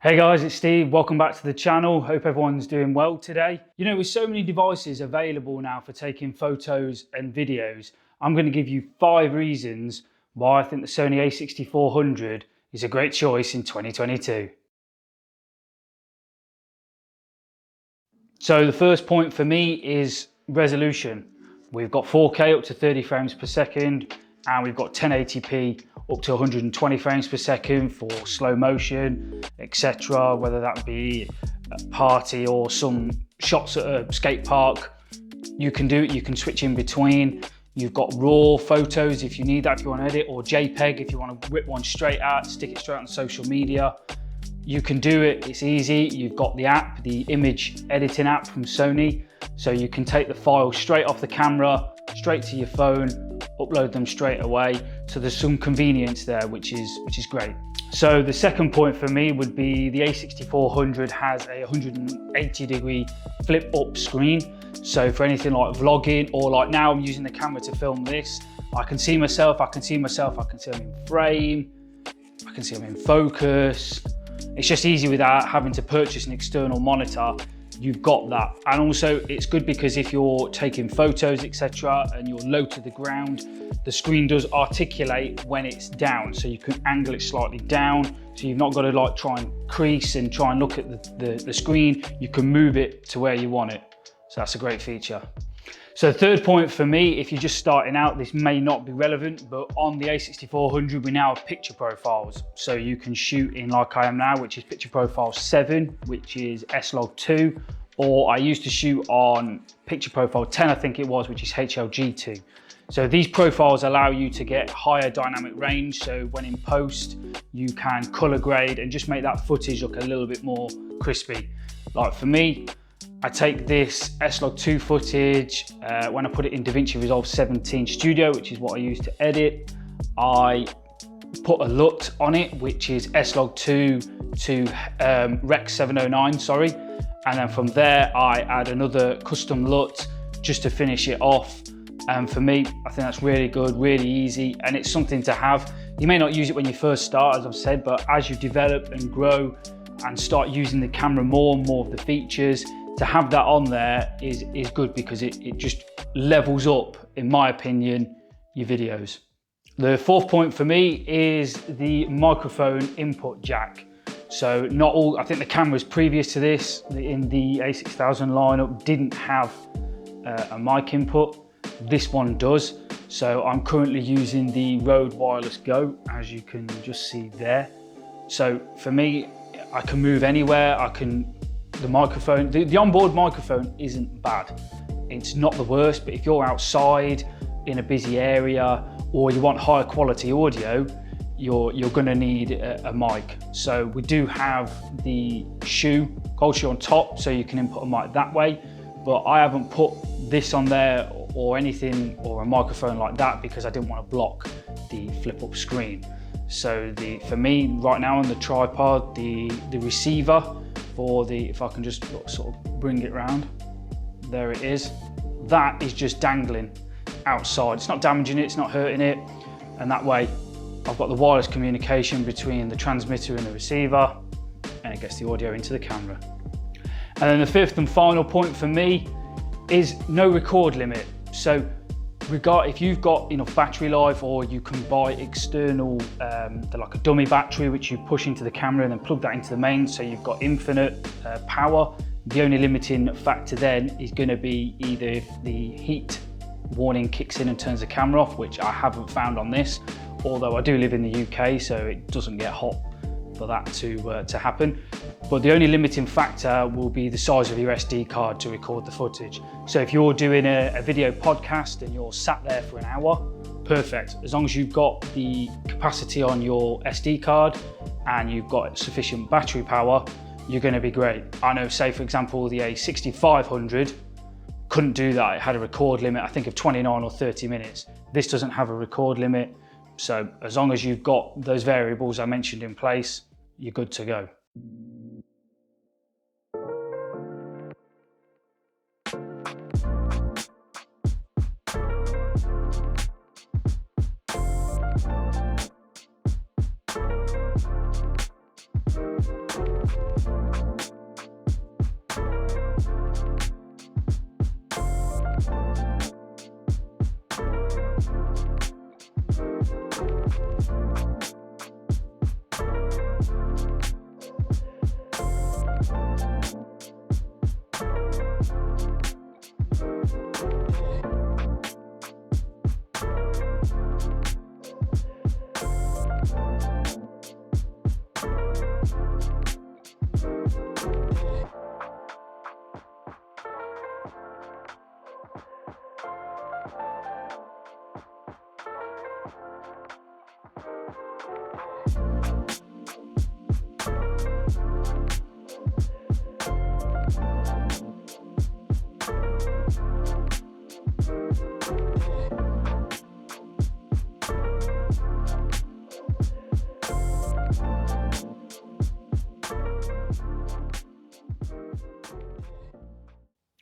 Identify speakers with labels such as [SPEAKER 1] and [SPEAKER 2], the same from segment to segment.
[SPEAKER 1] Hey guys, it's Steve. Welcome back to the channel. Hope everyone's doing well today. You know, with so many devices available now for taking photos and videos, I'm going to give you 5 reasons why I think the Sony a6400 is a great choice in 2022. So the first point for me is resolution. We've got 4K up to 30 frames per second, and we've got 1080p up to 120 frames per second for slow motion, etc. Whether that be a party or some shots at a skate park, you can do it. You can switch in between. You've got raw photos if you need that, if you want to edit, or JPEG if you want to whip one straight out, stick it straight on social media. You can do it, it's easy. You've got the app, the image editing app from Sony. So you can take the file straight off the camera, straight to your phone, upload them straight away. So there's some convenience there, which is great. So the second point for me would be the a6400 has a 180-degree flip up screen. So for anything like vlogging, or like now I'm using the camera to film this, I can see myself, I can see them in frame, I can see them in focus. It's just easy without having to purchase an external monitor. You've got that. And also it's good because if you're taking photos, etc., and you're low to the ground, the screen does articulate when it's down. So you can angle it slightly down. So you've not got to like try and crease and try and look at the screen. You can move it to where you want it. So that's a great feature. So the third point for me, if you're just starting out, this may not be relevant, but on the a6400, we now have picture profiles. So you can shoot in like I am now, which is picture profile 7, which is S-Log2, or I used to shoot on picture profile 10, I think it was, which is HLG2. So these profiles allow you to get higher dynamic range. So when in post, you can color grade and just make that footage look a little bit more crispy. Like for me, I take this S-Log2 footage, when I put it in DaVinci Resolve 17 Studio, which is what I use to edit, I put a LUT on it, which is S-Log2 to Rec 709, sorry. And then from there, I add another custom LUT just to finish it off. And for me, I think that's really good, really easy, and it's something to have. You may not use it when you first start, as I've said, but as you develop and grow and start using the camera more and more of the features, to have that on there is good because it just levels up, in my opinion, your videos. The fourth point for me is the microphone input jack. So not all, I think the cameras previous to this in the a6000 lineup didn't have a mic input. This one does. So I'm currently using the Rode Wireless Go, as you can just see there. So for me, I can move anywhere. The microphone, the onboard microphone isn't bad. It's not the worst, but if you're outside in a busy area or you want higher quality audio, you're gonna need a mic. So we do have the gold shoe on top, so you can input a mic that way, but I haven't put this on there or anything, or a microphone like that, because I didn't want to block the flip up screen. So for me right now on the tripod, the receiver for if I can just sort of bring it around, there it is. That is just dangling outside. It's not damaging it, it's not hurting it. And that way I've got the wireless communication between the transmitter and the receiver, and it gets the audio into the camera. And then the fifth and final point for me is no record limit. So if you've got enough battery life, or you can buy external, like a dummy battery, which you push into the camera and then plug that into the main, so you've got infinite power. The only limiting factor then is going to be either if the heat warning kicks in and turns the camera off, which I haven't found on this, although I do live in the UK, so it doesn't get hot for that to happen. But the only limiting factor will be the size of your SD card to record the footage. So if you're doing a video podcast and you're sat there for an hour, perfect. As long as you've got the capacity on your SD card and you've got sufficient battery power, you're going to be great. I know, say for example, the a6500 couldn't do that. It had a record limit, I think, of 29 or 30 minutes. This doesn't have a record limit. So as long as you've got those variables I mentioned in place, you're good to go.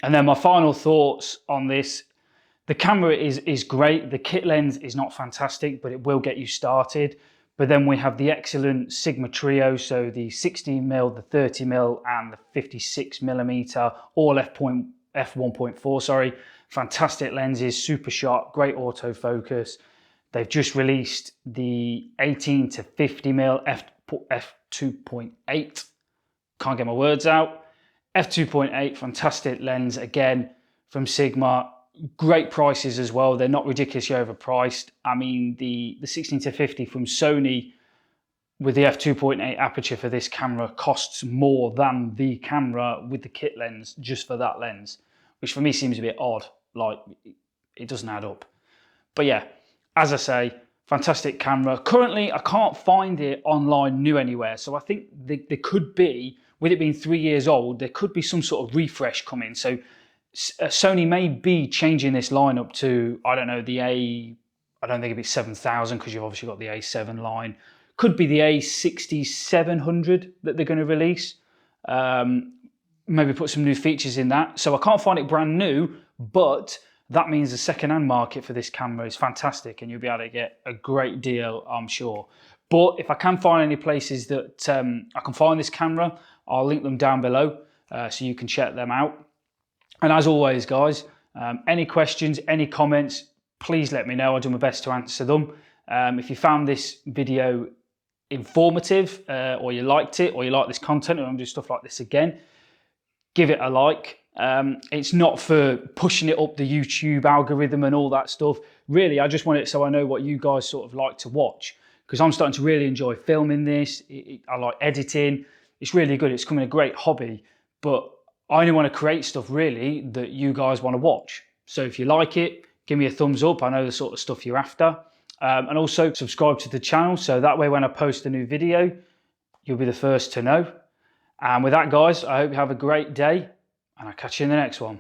[SPEAKER 1] And then my final thoughts on this, the camera is great. The kit lens is not fantastic, but it will get you started. But then we have the excellent Sigma Trio, so the 16mm, the 30mm and the 56mm, all f1.4, sorry. Fantastic lenses, super sharp, great autofocus. They've just released the 18 to 50mm f2.8. Can't get my words out. f2.8, fantastic lens again from Sigma. Great prices as well. They're not ridiculously overpriced. I mean, the 16 to 50 from Sony with the f2.8 aperture for this camera costs more than the camera with the kit lens just for that lens, which for me seems a bit odd. Like, it doesn't add up. But yeah, as I say, fantastic camera. Currently, I can't find it online new anywhere. So I think there could be, with it being 3 years old, there could be some sort of refresh coming. So Sony may be changing this lineup to, I don't know, I don't think it'd be 7000 because you've obviously got the A7 line. Could be the A6700 that they're going to release. Maybe put some new features in that. So I can't find it brand new, but that means the second-hand market for this camera is fantastic and you'll be able to get a great deal, I'm sure. But if I can find any places that I can find this camera, I'll link them down below so you can check them out. And as always, guys, any questions, any comments, please let me know. I'll do my best to answer them. If you found this video informative or you liked it or you like this content and I'm doing stuff like this again, give it a like. It's not for pushing it up the YouTube algorithm and all that stuff. Really, I just want it so I know what you guys sort of like to watch, because I'm starting to really enjoy filming this. I like editing. It's really good. It's becoming a great hobby, but I only want to create stuff really that you guys want to watch. So if you like it, give me a thumbs up. I know the sort of stuff you're after. And also subscribe to the channel, so that way when I post a new video, you'll be the first to know. And with that, guys, I hope you have a great day and I'll catch you in the next one.